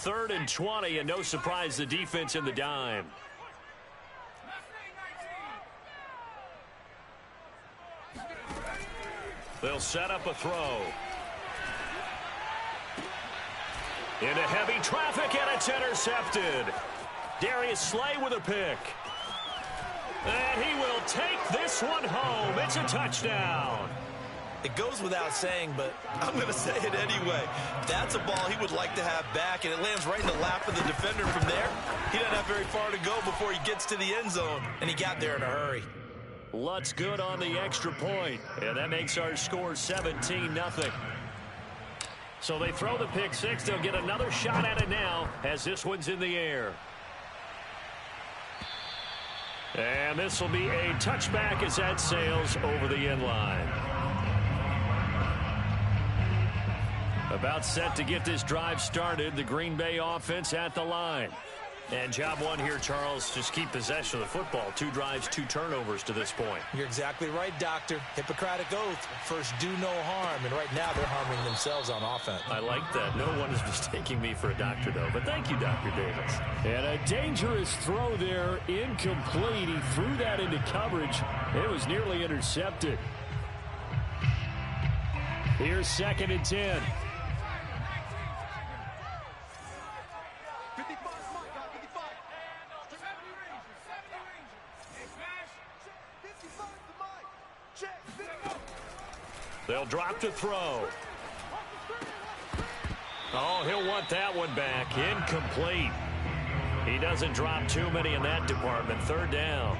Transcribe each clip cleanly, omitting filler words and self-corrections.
3rd and 20, and no surprise, the defense in the dime. They'll set up a throw. Into heavy traffic, and it's intercepted. Darius Slay with a pick. And he will take this one home. It's a touchdown. It goes without saying, but I'm going to say it anyway. That's a ball he would like to have back, and it lands right in the lap of the defender from there. He doesn't have very far to go before he gets to the end zone, and he got there in a hurry. Lutz good on the extra point, and that makes our score 17-0. So they throw the pick six. They'll get another shot at it now as this one's in the air. And this will be a touchback as that sails over the end line. About set to get this drive started. The Green Bay offense at the line. And job one here, Charles, just keep possession of the football. 2 drives, 2 turnovers to this point. You're exactly right, Doctor. Hippocratic oath. First, do no harm. And right now, they're harming themselves on offense. I like that. No one is mistaking me for a doctor, though. But thank you, Dr. Davis. And a dangerous throw there. Incomplete. He threw that into coverage. It was nearly intercepted. Here's 2nd and 10. They'll drop to throw. Oh, he'll want that one back. Incomplete. He doesn't drop too many in that department. 3rd down.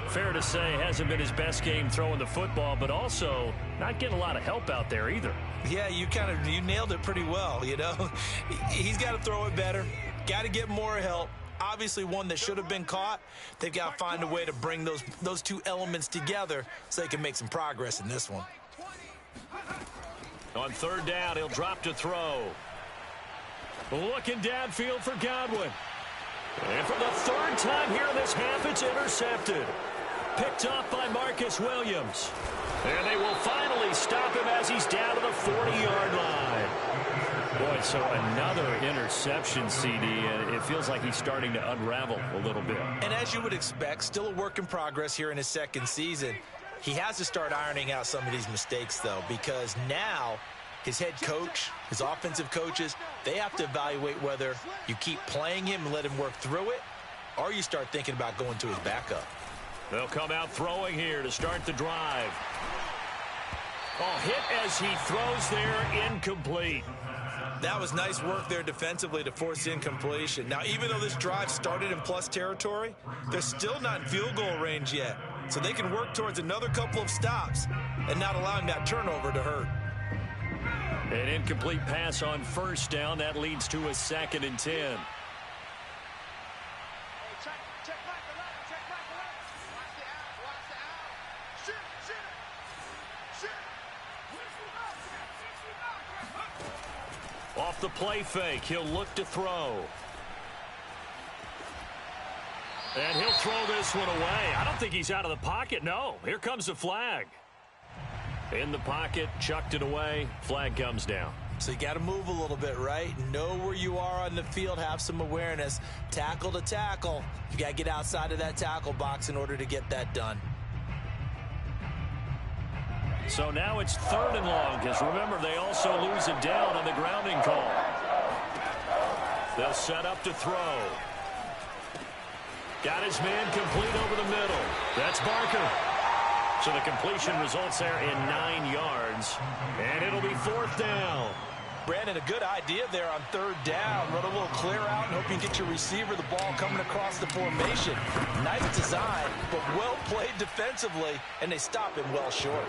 Fair to say, hasn't been his best game throwing the football, but also not getting a lot of help out there either. Yeah, you nailed it pretty well, you know. He's got to throw it better. Got to get more help. Obviously one that should have been caught. They've got to find a way to bring those 2 elements together so they can make some progress in this one. On 3rd down, he'll drop to throw. Looking downfield for Godwin. And for the 3rd time here in this half, it's intercepted. Picked off by Marcus Williams. And they will finally stop him as he's down to the 40-yard line. Boy, so another interception, CD, and it feels like he's starting to unravel a little bit. And as you would expect, still a work in progress here in his 2nd season. He has to start ironing out some of these mistakes, though, because now his head coach, his offensive coaches, they have to evaluate whether you keep playing him and let him work through it, or you start thinking about going to his backup. They'll come out throwing here to start the drive. Oh, hit as he throws there, incomplete. That was nice work there defensively to force incompletion. Now, even though this drive started in plus territory, they're still not in field goal range yet. So they can work towards another couple of stops and not allowing that turnover to hurt. An incomplete pass on 1st down. That leads to a 2nd and 10. Off the play fake, he'll look to throw. And he'll throw this one away. I don't think he's out of the pocket. No, here comes the flag. In the pocket, chucked it away. Flag comes down. So you got to move a little bit, right? Know where you are on the field. Have some awareness. Tackle to tackle. You got to get outside of that tackle box in order to get that done. So now it's 3rd and long, because remember, they also lose it down on the grounding call. They'll set up to throw. Got his man complete over the middle. That's Barker. So the completion results there in 9 yards. And it'll be 4th down. Brandon, a good idea there on 3rd down. Run a little clear out and hope you can get your receiver the ball coming across the formation. Nice design, but well played defensively, and they stop him well short.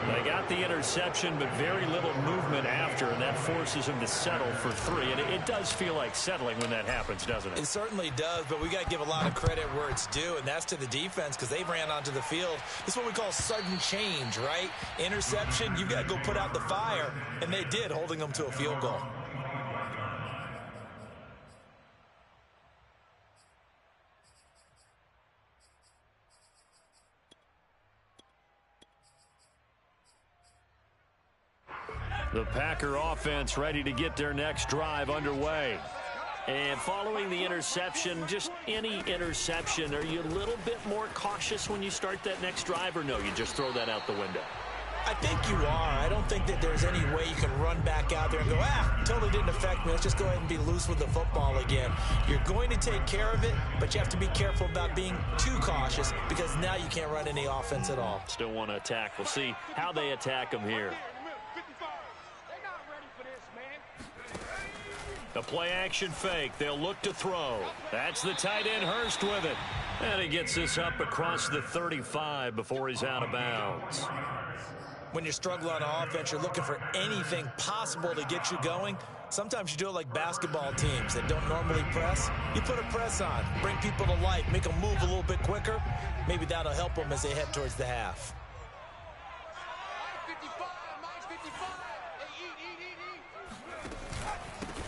They got the interception, but very little movement after, and that forces him to settle for 3. And it does feel like settling when that happens, doesn't it? It certainly does, but we got to give a lot of credit where it's due, and that's to the defense because they ran onto the field. This is what we call sudden change, right? Interception, you've got to go put out the fire, and they did, holding them to a field goal. The Packer offense ready to get their next drive underway. And following the interception, just any interception, are you a little bit more cautious when you start that next drive, or no, you just throw that out the window? I think you are. I don't think that there's any way you can run back out there and go, totally didn't affect me. Let's just go ahead and be loose with the football again. You're going to take care of it, but you have to be careful about being too cautious because now you can't run any offense at all. Still want to attack. We'll see how they attack them here. The play-action fake. They'll look to throw. That's the tight end, Hurst, with it. And he gets this up across the 35 before he's out of bounds. When you're struggling on offense, you're looking for anything possible to get you going. Sometimes you do it like basketball teams that don't normally press. You put a press on, bring people to life, make them move a little bit quicker. Maybe that'll help them as they head towards the half.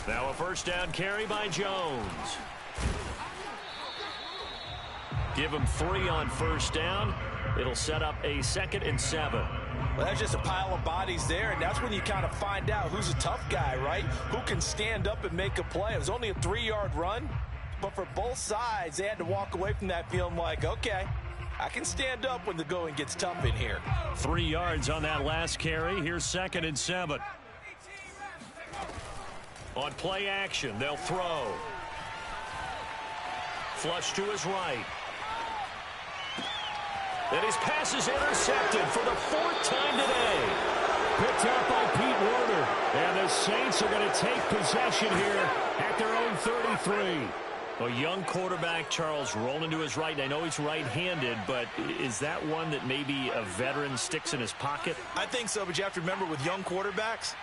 Now a first down carry by Jones. Give him 3 on first down. It'll set up a 2nd and 7. Well, that's just a pile of bodies there, and that's when you kind of find out who's a tough guy, right? Who can stand up and make a play. It was only a 3-yard run, but for both sides, they had to walk away from that feeling like, okay, I can stand up when the going gets tough in here. 3 yards on that last carry. Here's 2nd and 7. On play action, they'll throw. Flush to his right. And his pass is intercepted for the 4th time today. Picked up by Pete Werner. And the Saints are going to take possession here at their own 33. A young quarterback, Charles, rolling to his right. I know he's right-handed, but is that one that maybe a veteran sticks in his pocket? I think so, but you have to remember with young quarterbacks,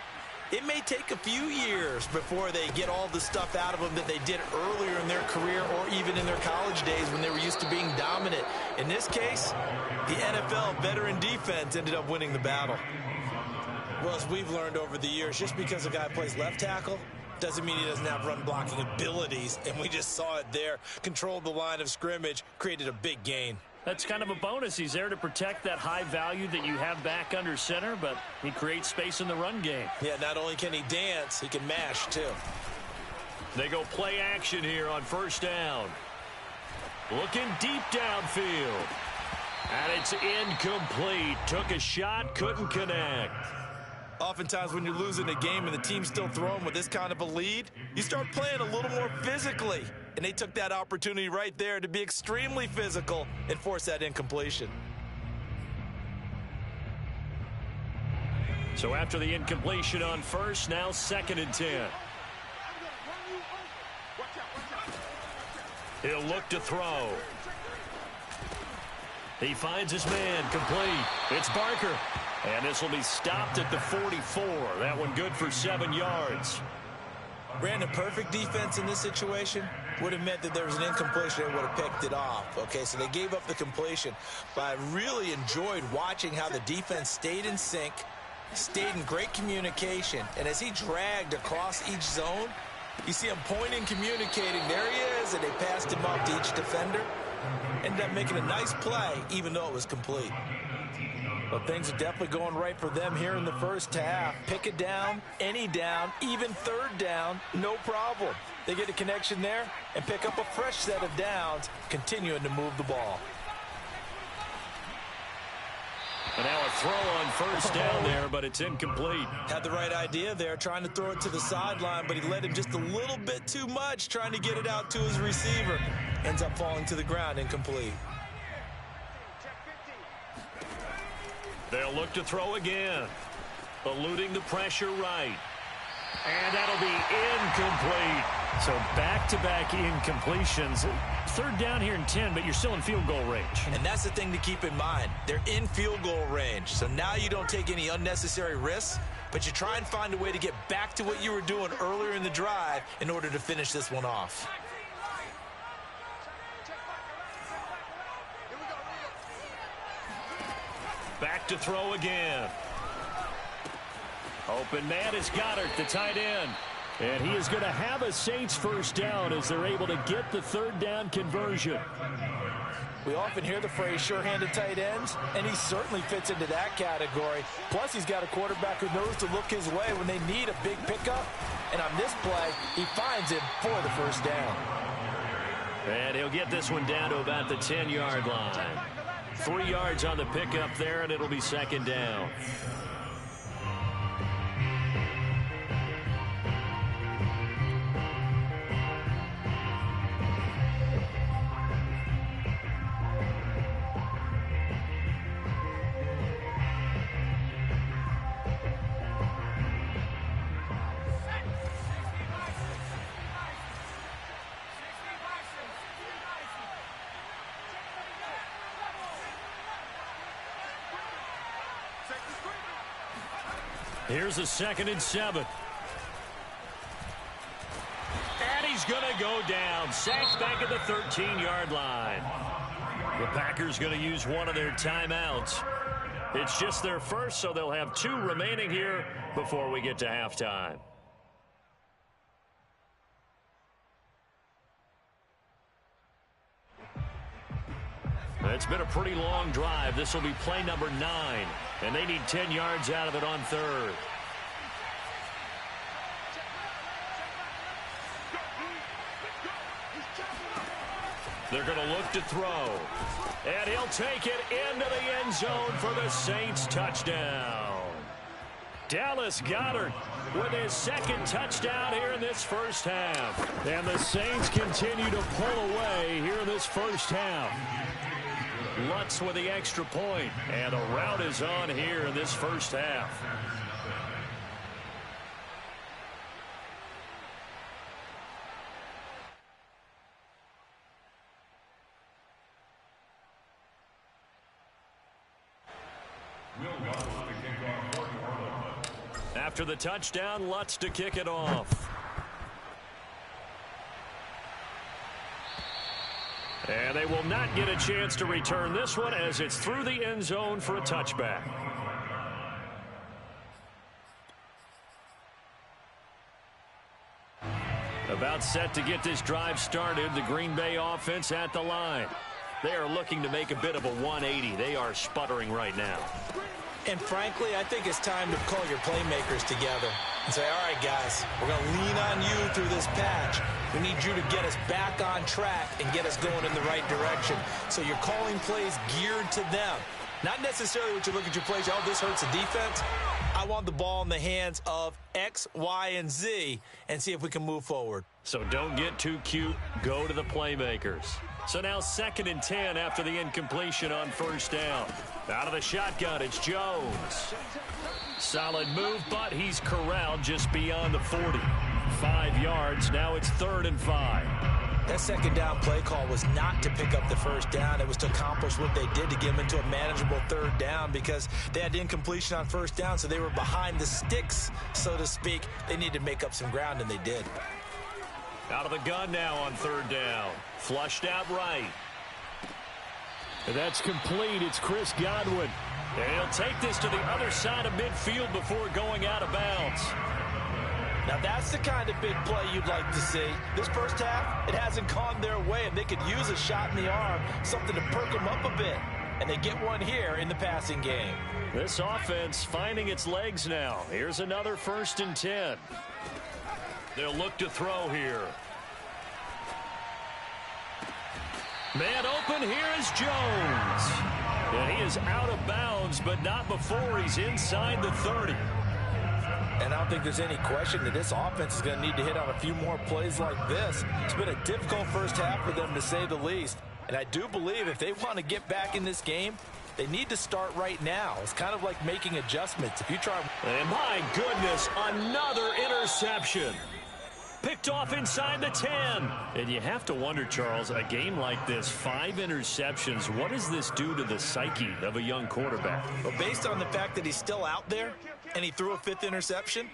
it may take a few years before they get all the stuff out of them that they did earlier in their career or even in their college days when they were used to being dominant. In this case, the NFL veteran defense ended up winning the battle. Well, as we've learned over the years, just because a guy plays left tackle doesn't mean he doesn't have run blocking abilities, and we just saw it there. Controlled the line of scrimmage, created a big gain. That's kind of a bonus. He's there to protect that high value that you have back under center, but he creates space in the run game. Yeah, not only can he dance, he can mash, too. They go play action here on first down. Looking deep downfield. And it's incomplete. Took a shot, couldn't connect. Oftentimes when you're losing a game and the team's still throwing with this kind of a lead, you start playing a little more physically. And they took that opportunity right there to be extremely physical and force that incompletion. So after the incompletion on first, now 2nd and 10. He'll look to throw. He finds his man, complete. It's Barker. And this will be stopped at the 44. That one good for 7 yards. Brandon, perfect defense in this situation would have meant that there was an incompletion and would have picked it off. Okay, so they gave up the completion. But I really enjoyed watching how the defense stayed in sync, stayed in great communication. And as he dragged across each zone, you see him pointing, communicating. There he is, and they passed him off to each defender. Ended up making a nice play, even though it was complete. But things are definitely going right for them here in the first half. Pick it down, any down, even 3rd down, no problem. They get a connection there and pick up a fresh set of downs, continuing to move the ball. And now a throw on first down there, but it's incomplete. Had the right idea there, trying to throw it to the sideline, but he led him just a little bit too much, trying to get it out to his receiver. Ends up falling to the ground, incomplete. They'll look to throw again. Eluding the pressure right. And that'll be incomplete. So back-to-back incompletions. 3rd down here in 10, but you're still in field goal range. And that's the thing to keep in mind. They're in field goal range. So now you don't take any unnecessary risks, but you try and find a way to get back to what you were doing earlier in the drive in order to finish this one off. Back to throw again. Open man is Goddard, the tight end. And he is going to have a Saints first down as they're able to get the third down conversion. We often hear the phrase sure-handed tight ends, and he certainly fits into that category. Plus, he's got a quarterback who knows to look his way when they need a big pickup. And on this play, he finds him for the first down. And he'll get this one down to about the 10-yard line. 3 yards on the pickup there, and it'll be second down. Here's a 2nd and 7. And he's going to go down. Sacked back at the 13-yard line. The Packers going to use one of their timeouts. It's just their first, so they'll have 2 remaining here before we get to halftime. It's been a pretty long drive. This will be play number 9, and they need 10 yards out of it on 3rd. They're going to look to throw, and he'll take it into the end zone for the Saints touchdown. Dallas Goedert with his 2nd touchdown here in this first half. And the Saints continue to pull away here in this first half. Lutz with the extra point, and a rout is on here in this first half. After the touchdown, Lutz to kick it off. And they will not get a chance to return this one as it's through the end zone for a touchback. About set to get this drive started. The Green Bay offense at the line. They are looking to make a bit of a 180. They are sputtering right now. And frankly, I think it's time to call your playmakers together and say, all right, guys, we're going to lean on you through this patch. We need you to get us back on track and get us going in the right direction. So you're calling plays geared to them. Not necessarily what you look at your plays, oh, this hurts the defense. I want the ball in the hands of X, Y, and Z and see if we can move forward. So don't get too cute. Go to the playmakers. So now 2nd and 10 after the incompletion on first down. Out of the shotgun, it's Jones. Solid move, but he's corralled just beyond the 40. 5 yards, now it's 3rd and 5. That second down play call was not to pick up the first down. It was to accomplish what they did to get them into a manageable 3rd down because they had incompletion on first down, so they were behind the sticks, so to speak. They needed to make up some ground, and they did. Out of the gun now on 3rd down. Flushed out right. And that's complete. It's Chris Godwin. And he'll take this to the other side of midfield before going out of bounds. Now that's the kind of big play you'd like to see. This first half, it hasn't gone their way, and they could use a shot in the arm, something to perk them up a bit. And they get one here in the passing game. This offense finding its legs now. Here's another 1st and 10. They'll look to throw here. Man open, here is Jones. And he is out of bounds, but not before he's inside the 30. And I don't think there's any question that this offense is going to need to hit on a few more plays like this. It's been a difficult first half for them, to say the least. And I do believe if they want to get back in this game, they need to start right now. It's kind of like making adjustments. If you try... And my goodness, another interception. Picked off inside the 10. And you have to wonder, Charles, a game like this, 5 interceptions, what does this do to the psyche of a young quarterback? Well, based on the fact that he's still out there and he threw a 5th interception,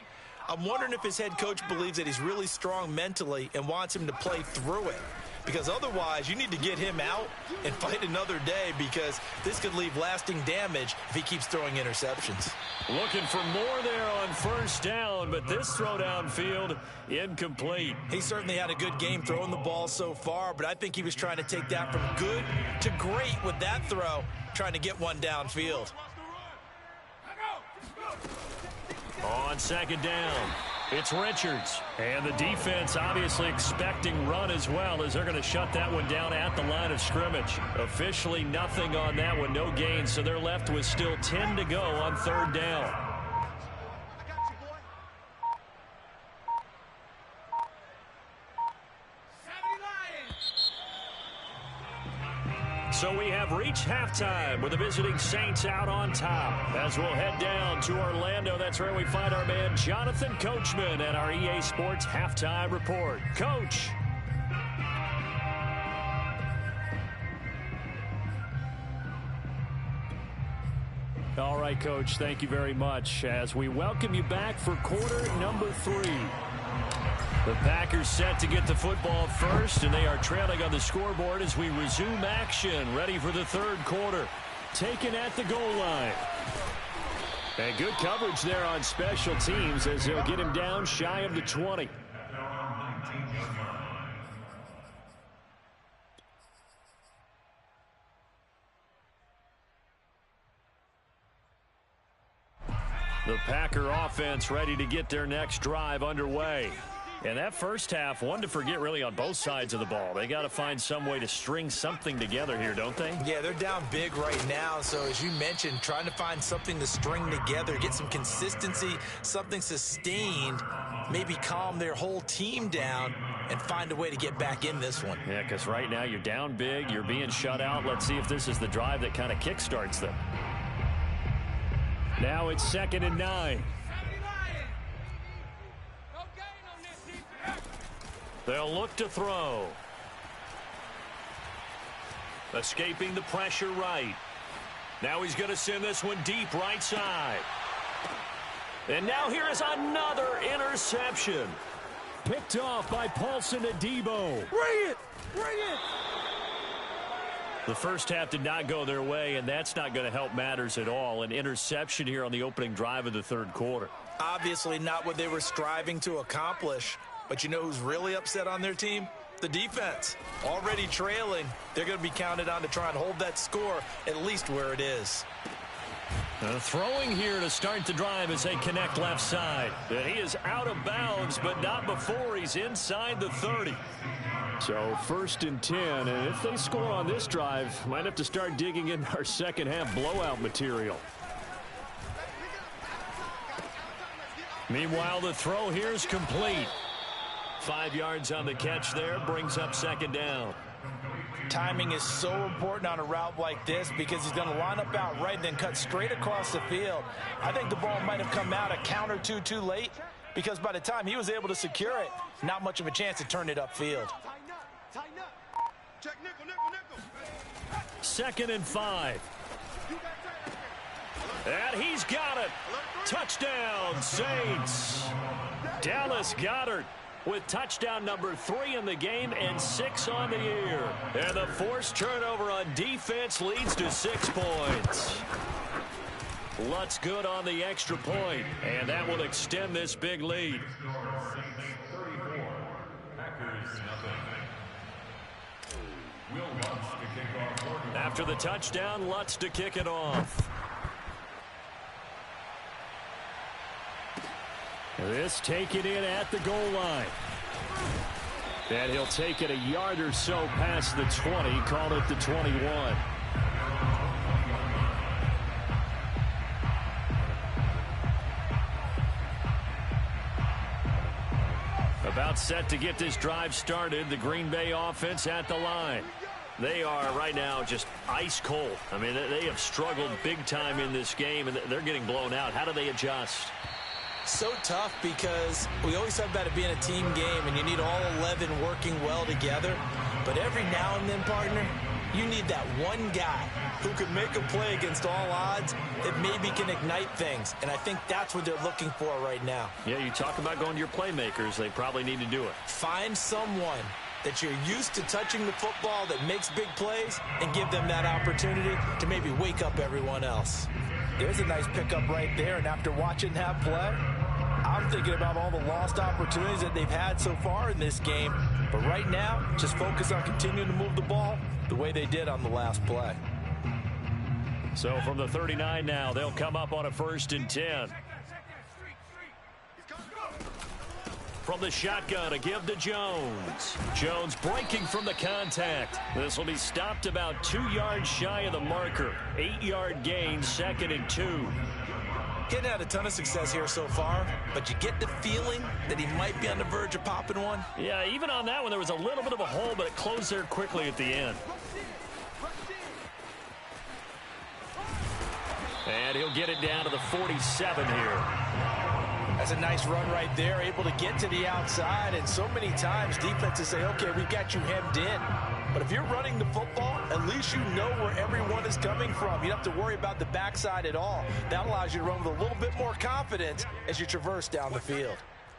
I'm wondering if his head coach believes that he's really strong mentally and wants him to play through it. because otherwise you need to get him out and fight another day, because this could leave lasting damage if he keeps throwing interceptions. Looking for more there on first down, but this throw downfield incomplete. He certainly had a good game throwing the ball so far, but I think he was trying to take that from good to great with that throw, trying to get one downfield. On second down, it's Richards. And the defense obviously expecting run as well, as they're going to shut that one down at the line of scrimmage. Officially nothing on that one, no gain, so they're left with still 10 to go on third down. So we have reached halftime with the visiting Saints out on top. As we'll head down to Orlando, that's where we find our man Jonathan Coachman and our EA Sports Halftime Report. Coach. All right, Coach, thank you very much as we welcome you back for quarter number 3. The Packers set to get the football first, and they are trailing on the scoreboard as we resume action, ready for the third quarter. Taken at the goal line. And good coverage there on special teams as they'll get him down shy of the 20. The Packer offense ready to get their next drive underway. And that first half, one to forget really on both sides of the ball. They got to find some way to string something together here, don't they? Yeah, they're down big right now. So as you mentioned, trying to find something to string together, get some consistency, something sustained, maybe calm their whole team down and find a way to get back in this one. Yeah, because right now you're down big, you're being shut out. Let's see if this is the drive that kind of kickstarts them. Now it's 2nd and 9. They'll look to throw. Escaping the pressure right. Now he's going to send this one deep right side. And now here is another interception. Picked off by Paulson Adebo. Bring it! Bring it! The first half did not go their way, and that's not going to help matters at all. An interception here on the opening drive of the third quarter. Obviously not what they were striving to accomplish. But you know who's really upset on their team? The defense. Already trailing. They're going to be counted on to try and hold that score at least where it is. Throwing here to start the drive as they connect left side. And he is out of bounds, but not before he's inside the 30. So 1st and 10, and if they score on this drive, might have to start digging in our second half blowout material. Meanwhile, the throw here is complete. 5 yards on the catch there, brings up 2nd down. Timing is so important on a route like this because he's going to line up out right and then cut straight across the field. I think the ball might have come out a count or two too late because by the time he was able to secure it, not much of a chance to turn it upfield. 2nd and 5. And he's got it. Touchdown, Saints. Dallas Goedert with touchdown number 3 in the game and 6 on the year. And the forced turnover on defense leads to 6 points. Lutz good on the extra point, and that will extend this big lead. After the touchdown, Lutz to kick it off. This taken in at the goal line. And he'll take it a yard or so past the 20, call it the 21. About set to get this drive started, the Green Bay offense at the line. They are right now just ice cold. I mean, they have struggled big time in this game, and they're getting blown out. How do they adjust? So tough because we always talk about it being a team game and you need all 11 working well together. But every now and then, partner, you need that one guy who can make a play against all odds that maybe can ignite things. And I think that's what they're looking for right now. Yeah, you talk about going to your playmakers. They probably need to do it. Find someone that you're used to touching the football that makes big plays and give them that opportunity to maybe wake up everyone else. There's a nice pickup right there, and after watching that play, I'm thinking about all the lost opportunities that they've had so far in this game. But right now, just focus on continuing to move the ball the way they did on the last play. So from the 39 now, they'll come up on a 1st and 10. From the shotgun, a give to Jones. Jones breaking from the contact. This will be stopped about 2 yards shy of the marker. 8-yard gain, 2nd and 2. Hadn't had a ton of success here so far, but you get the feeling that he might be on the verge of popping one. Yeah, even on that one, there was a little bit of a hole, but it closed there quickly at the end. And he'll get it down to the 47 here. That's a nice run right there, able to get to the outside. And so many times defenses say, okay, we've got you hemmed in. But if you're running the football, at least you know where everyone is coming from. You don't have to worry about the backside at all. That allows you to run with a little bit more confidence as you traverse down the field.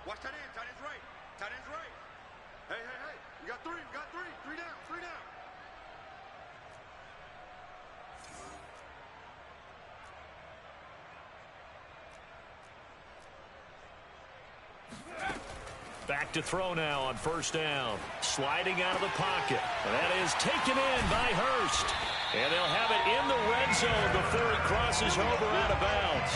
Watch tight end. Tight end's right. Tight end's right. Hey, hey, hey. We got three. We got three. Three down. Three down. Back to throw now on 1st down. Sliding out of the pocket. That is taken in by Hurst. And they'll have it in the red zone before he crosses over out of bounds.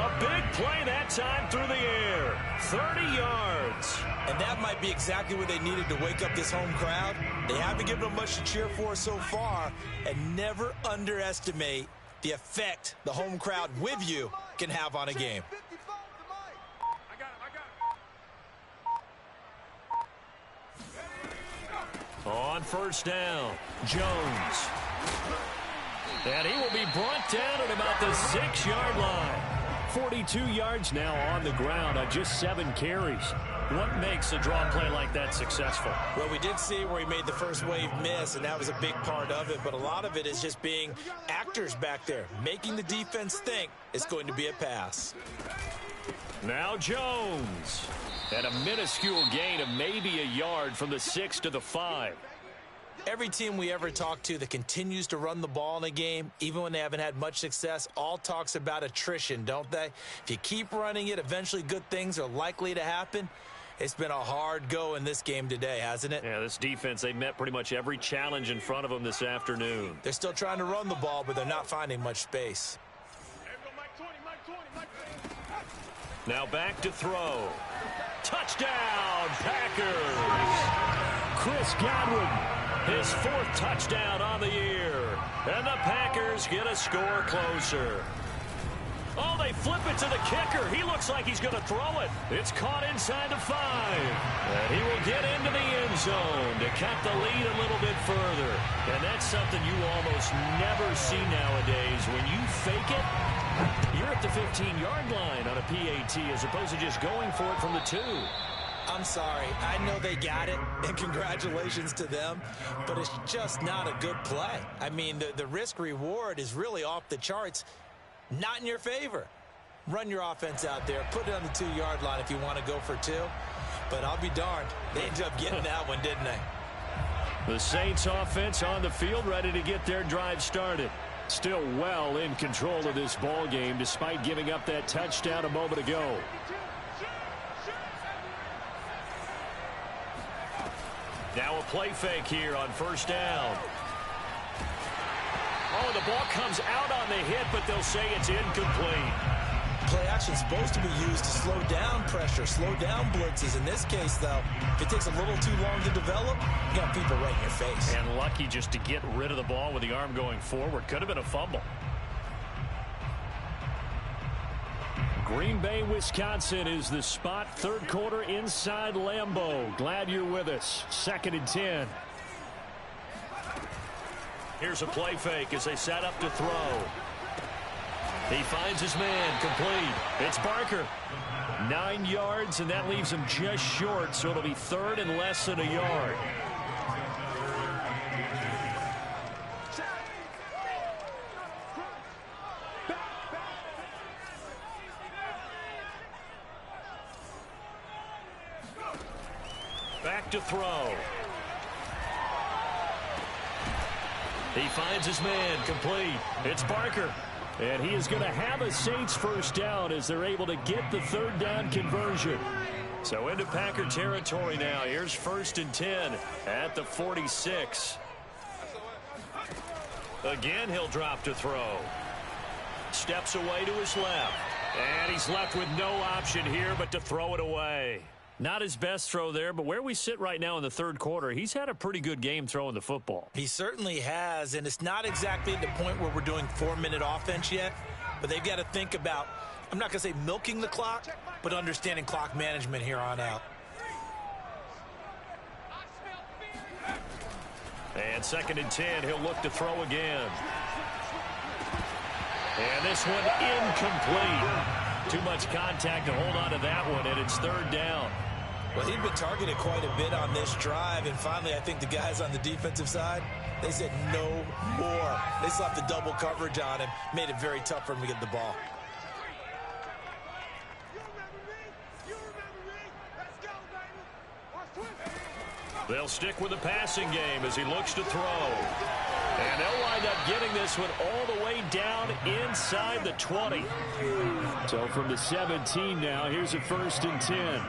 A big play that time through the air. 30 yards. And that might be exactly what they needed to wake up this home crowd. They haven't given them much to cheer for so far. And never underestimate the effect the home crowd with you can have on a game. On 1st down, Jones. And he will be brought down at about the 6-yard line. 42 yards now on the ground on just 7 carries. What makes a draw play like that successful? Well, we did see where he made the first wave miss, and that was a big part of it. But a lot of it is just being actors back there, making the defense think it's going to be a pass. Now Jones. And a minuscule gain of maybe a yard from the 6 to the 5. Every team we ever talk to that continues to run the ball in a game, even when they haven't had much success, all talks about attrition, don't they? If you keep running it, eventually good things are likely to happen. It's been a hard go in this game today, hasn't it? Yeah, this defense, they met pretty much every challenge in front of them this afternoon. They're still trying to run the ball, but they're not finding much space. Now back to throw. Touchdown, Packers! Chris Godwin, his 4th touchdown on the year. And the Packers get a score closer. Oh, they flip it to the kicker. He looks like he's going to throw it. It's caught inside the 5. And he will get into the end zone to cut the lead a little bit further. And that's something you almost never see nowadays. When you fake it, you're at the 15-yard line on a PAT as opposed to just going for it from the 2. I'm sorry. I know they got it, and congratulations to them, but it's just not a good play. I mean, the risk-reward is really off the charts, not in your favor. Run your offense out there. Put it on the 2-yard line if you want to go for 2, but I'll be darned. They ended up getting that one, didn't they? The Saints offense on the field ready to get their drive started. Still well in control of this ball game despite giving up that touchdown a moment ago. Now a play fake here on 1st down. Oh, the ball comes out on the hit, but they'll say it's incomplete. Play action is supposed to be used to slow down pressure, slow down blitzes. In this case, though, if it takes a little too long to develop, you got people right in your face. And lucky just to get rid of the ball with the arm going forward. Could have been a fumble. Green Bay, Wisconsin is the spot. 3rd quarter inside Lambeau. Glad you're with us. 2nd and 10. Here's a play fake as they set up to throw. He finds his man, complete. It's Barker. 9 yards, and that leaves him just short, so it'll be 3rd and less than a yard. Back to throw. He finds his man, complete. It's Barker. And he is going to have a Saints first down as they're able to get the third down conversion. So into Packer territory now. Here's 1st and 10 at the 46. Again, he'll drop to throw. Steps away to his left. And he's left with no option here but to throw it away. Not his best throw there, but where we sit right now in the third quarter, he's had a pretty good game throwing the football. He certainly has, and it's not exactly at the point where we're doing 4-minute offense yet, but they've got to think about, I'm not going to say milking the clock, but understanding clock management here on out. And 2nd and 10, he'll look to throw again. And this one incomplete. Too much contact to hold on to that one, and it's 3rd down. Well, he'd been targeted quite a bit on this drive, and finally I think the guys on the defensive side, they said no more. They slapped the double coverage on him, made it very tough for him to get the ball. They'll stick with the passing game as he looks to throw. And they'll wind up getting this one all the way down inside the 20. So from the 17 now, here's a 1st and 10.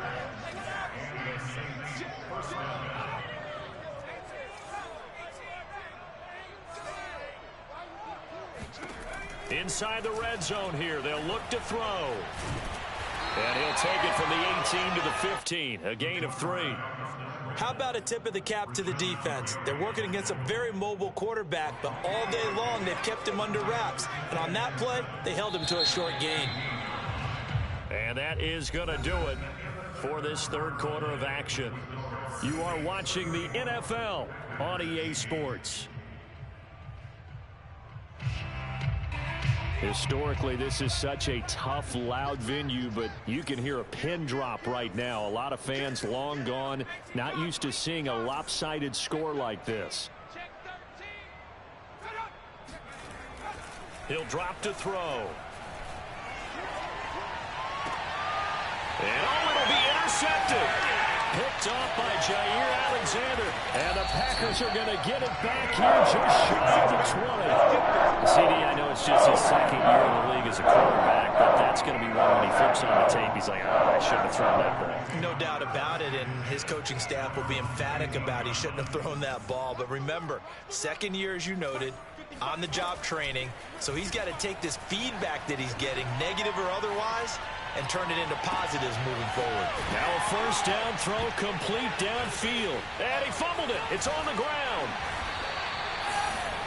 Inside the red zone here, they'll look to throw. And he'll take it from the 18 to the 15, a gain of 3. How about a tip of the cap to the defense? They're working against a very mobile quarterback, but all day long they've kept him under wraps. And on that play, they held him to a short gain. And that is going to do it for this third quarter of action. You are watching the NFL on EA Sports. Historically, this is such a tough, loud venue, but you can hear a pin drop right now. A lot of fans long gone, not used to seeing a lopsided score like this. He'll drop to throw. And it'll be intercepted. Picked off by Jair Alexander. And the Packers are going to get it back here just shy of the 20. CD, I know it's just his 2nd year in the league as a quarterback, but that's going to be one when he flips on the tape. He's like, I shouldn't have thrown that ball. No doubt about it, and his coaching staff will be emphatic about he shouldn't have thrown that ball. But remember, 2nd year, as you noted, on-the-job training, so he's got to take this feedback that he's getting, negative or otherwise, and turn it into positives moving forward. Now a 1st down throw complete downfield. And he fumbled it. It's on the ground.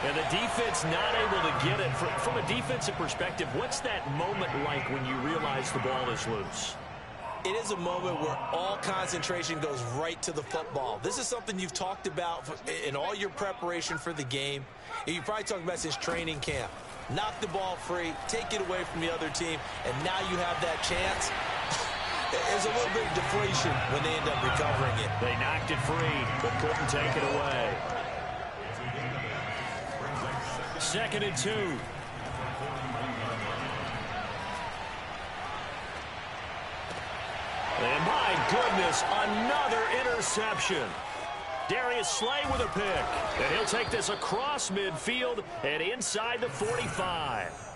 And the defense not able to get it. From a defensive perspective, what's that moment like when you realize the ball is loose? It is a moment where all concentration goes right to the football. This is something you've talked about in all your preparation for the game. And you probably talked about since training camp. Knock the ball free, take it away from the other team, and now you have that chance. There's a little bit of deflation when they end up recovering it. They knocked it free, but couldn't take it away. 2nd and 2. And my goodness, another interception. Darius Slay with a pick. And he'll take this across midfield and inside the 45.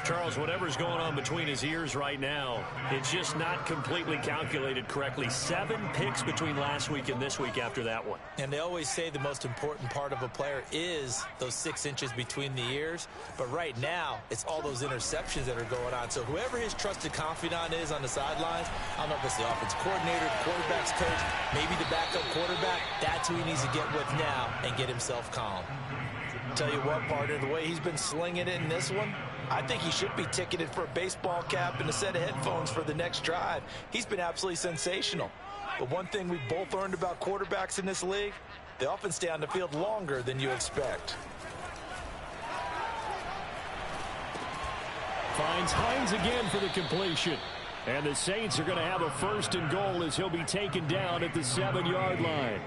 Charles, whatever's going on between his ears right now, it's just not completely calculated correctly. 7 picks between last week and this week after that one. And they always say the most important part of a player is those 6 inches between the ears. But right now, it's all those interceptions that are going on. So whoever his trusted confidant is on the sidelines, I don't know if it's the offensive coordinator, the quarterback's coach, maybe the backup quarterback, that's who he needs to get with now and get himself calm. Tell you what, partner, the way he's been slinging it in this one, I think he should be ticketed for a baseball cap and a set of headphones for the next drive. He's been absolutely sensational. But one thing we both learned about quarterbacks in this league, they often stay on the field longer than you expect. Finds Hines again for the completion. And the Saints are going to have a 1st and goal as he'll be taken down at the 7-yard line.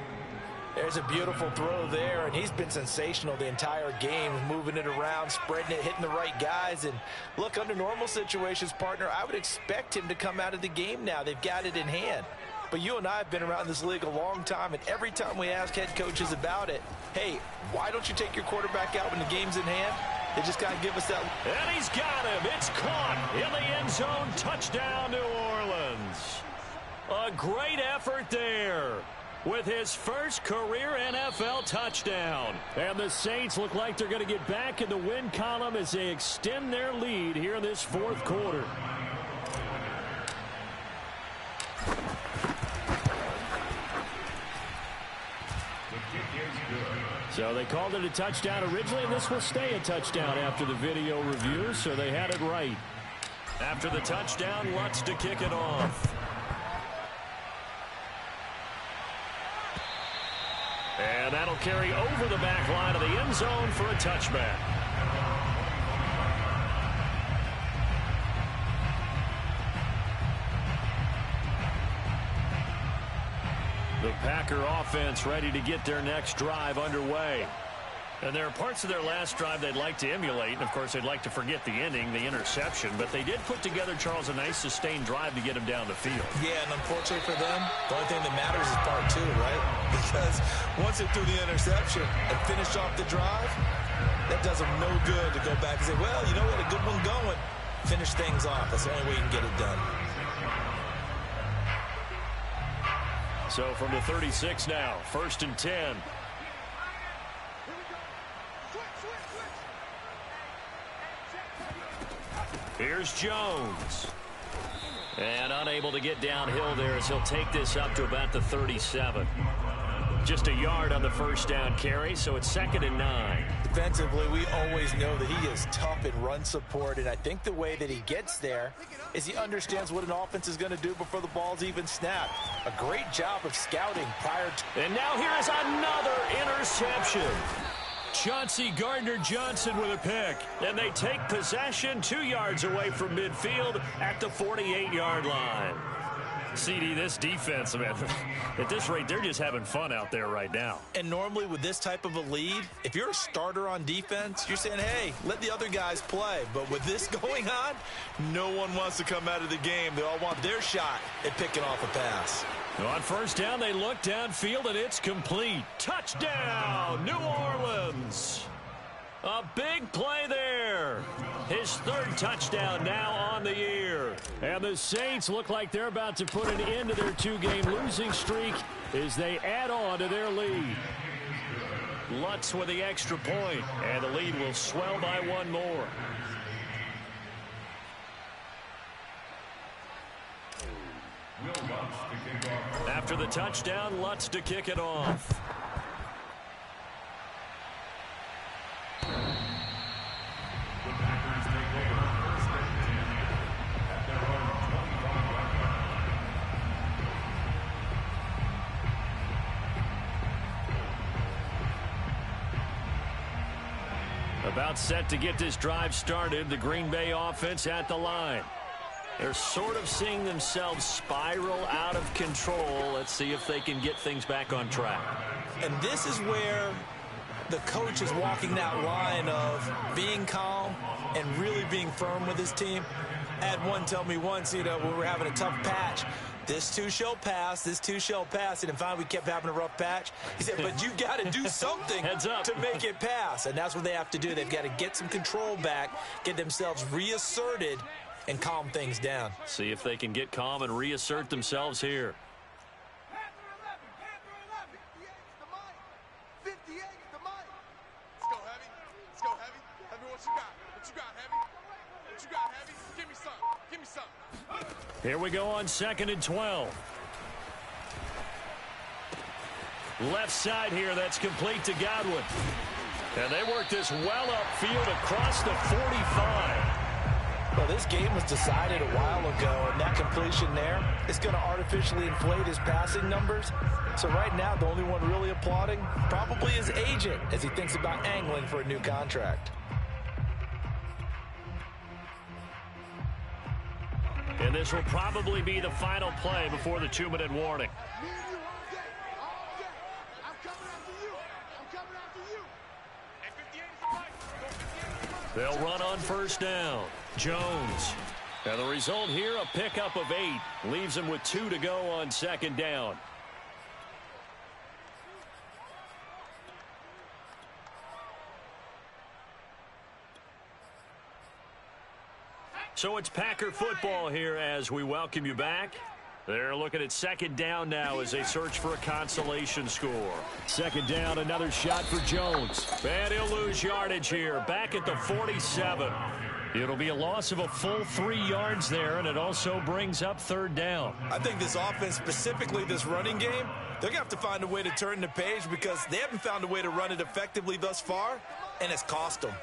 There's a beautiful throw there, and he's been sensational the entire game, moving it around, spreading it, hitting the right guys. And look, under normal situations, partner, I would expect him to come out of the game now. They've got it in hand. But you and I have been around this league a long time, and every time we ask head coaches about it, hey, why don't you take your quarterback out when the game's in hand? They just got to give us that. And he's got him. It's caught in the end zone. Touchdown, New Orleans. A great effort there with his first career NFL touchdown. And the Saints look like they're going to get back in the win column as they extend their lead here in this fourth quarter. So they called it a touchdown originally, and this will stay a touchdown after the video review, so they had it right. After the touchdown, Lutz to kick it off. And that'll carry over the back line of the end zone for a touchback. The Packer offense ready to get their next drive underway. And there are parts of their last drive they'd like to emulate. And, of course, they'd like to forget the ending, the interception. But they did put together, Charles, a nice sustained drive to get him down the field. Yeah, and unfortunately for them, the only thing that matters is part two, right? Because once they threw the interception and finished off the drive, that does them no good to go back and say, well, you know what, a good one going. Finish things off. That's the only way you can get it done. So from the 36 now, 1st and 10. Here's Jones. And unable to get downhill there as he'll take this up to about the 37. Just a yard on the first down carry, so it's 2nd and 9. Defensively, we always know that he is tough in run support, and I think the way that he gets there is he understands what an offense is going to do before the ball's even snapped. A great job of scouting prior to... And now here is another interception. Chauncey Gardner-Johnson with a pick. And they take possession 2 yards away from midfield at the 48-yard line. CD, this defense, man, at this rate, they're just having fun out there right now. And normally with this type of a lead, if you're a starter on defense, you're saying, hey, let the other guys play. But with this going on, no one wants to come out of the game. They all want their shot at picking off a pass. On first down, they look downfield, and it's complete. Touchdown, New Orleans. A big play there. His 3rd touchdown now on the year. And the Saints look like they're about to put an end to their 2-game losing streak as they add on to their lead. Lutz with the extra point, and the lead will swell by 1 more. After the touchdown, Lutz to kick it off. About set to get this drive started. The Green Bay offense at the line. They're sort of seeing themselves spiral out of control. Let's see if they can get things back on track. And this is where the coach is walking that line of being calm and really being firm with his team. I had one tell me once, when we were having a tough patch, this too shall pass, this too shall pass. And finally, we kept having a rough patch. He said, but you got to do something to make it pass. And that's what they have to do. They've got to get some control back, get themselves reasserted, and calm things down. See if they can get calm and reassert themselves here. Here we go on 2nd and 12. Left side here, that's complete to Godwin. And they work this well upfield across the 45. Well, this game was decided a while ago, and that completion there is going to artificially inflate his passing numbers. So right now, the only one really applauding probably his agent as he thinks about angling for a new contract. And this will probably be the final play before the 2-minute warning. They'll run on first down. Jones. And the result here, a pickup of 8. Leaves him with 2 to go on second down. So it's Packer football here as we welcome you back. They're looking at second down now as they search for a consolation score. Second down, another shot for Jones. And he'll lose yardage here, back at the 47. It'll be a loss of a full 3 yards there, and it also brings up third down. I think this offense, specifically this running game, they're going to have to find a way to turn the page because they haven't found a way to run it effectively thus far, and it's cost them.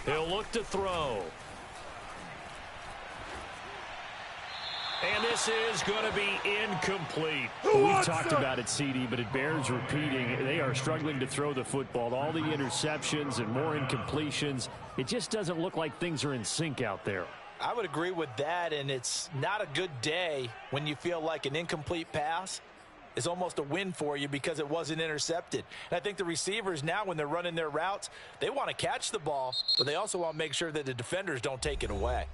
He'll look to throw. And this is going to be incomplete. We've talked about it, CD, but it bears repeating. They are struggling to throw the football. All the interceptions and more incompletions. It just doesn't look like things are in sync out there. I would agree with that, and it's not a good day when you feel like an incomplete pass is almost a win for you because it wasn't intercepted. And I think the receivers now, when they're running their routes, they want to catch the ball, but they also want to make sure that the defenders don't take it away.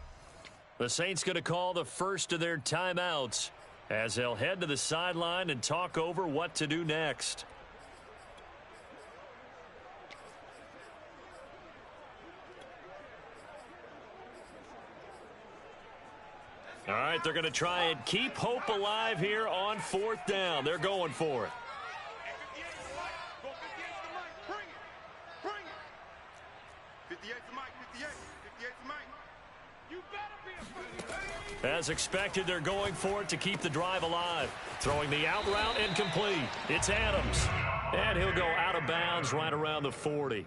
The Saints going to call the first of their timeouts as they'll head to the sideline and talk over what to do next. All right, they're going to try and keep hope alive here on fourth down. They're going for it. As expected, they're going for it to keep the drive alive. Throwing the out route incomplete. It's Adams. And he'll go out of bounds right around the 40.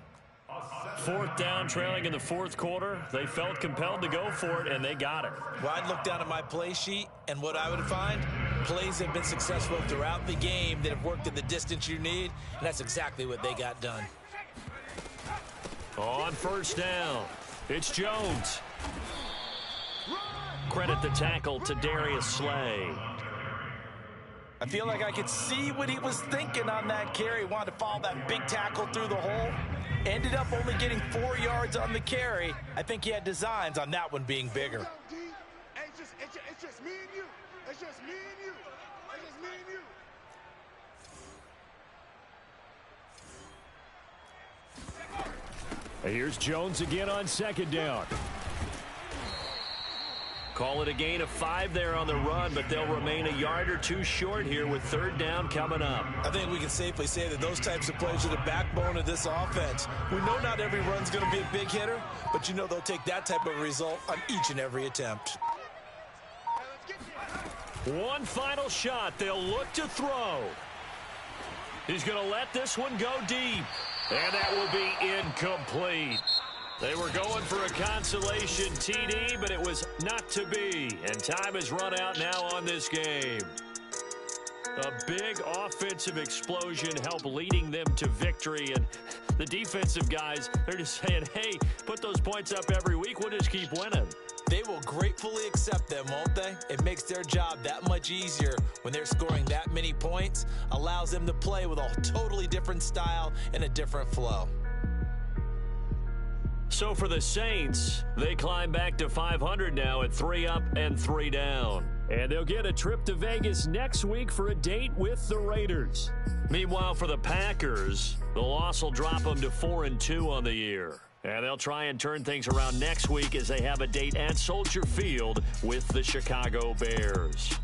Fourth down, trailing in the fourth quarter. They felt compelled to go for it, and they got it. Well, I'd look down at my play sheet, and what I would find, plays have been successful throughout the game that have worked at the distance you need, and that's exactly what they got done. On first down, it's Jones. Credit the tackle to Darius Slay. I feel like I could see what he was thinking on that carry. Wanted to follow that big tackle through the hole. Ended up only getting 4 yards on the carry. I think he had designs on that one being bigger. It's just me and you. It's just me and you. It's just me and you. Here's Jones again on second down. Call it a gain of 5 there on the run, but they'll remain a yard or 2 short here with third down coming up. I think we can safely say that those types of plays are the backbone of this offense. We know not every run's going to be a big hitter, but you know they'll take that type of result on each and every attempt. One final shot. They'll look to throw. He's going to let this one go deep, and that will be incomplete. They were going for a consolation TD, but it was not to be. And time has run out now on this game. A big offensive explosion helped leading them to victory. And the defensive guys, they're just saying, hey, put those points up every week. We'll just keep winning. They will gratefully accept them, won't they? It makes their job that much easier when they're scoring that many points. Allows them to play with a totally different style and a different flow. So for the Saints, they climb back to 500 now at 3 up and 3 down. And they'll get a trip to Vegas next week for a date with the Raiders. Meanwhile, for the Packers, the loss will drop them to 4-2 on the year. And they'll try and turn things around next week as they have a date at Soldier Field with the Chicago Bears.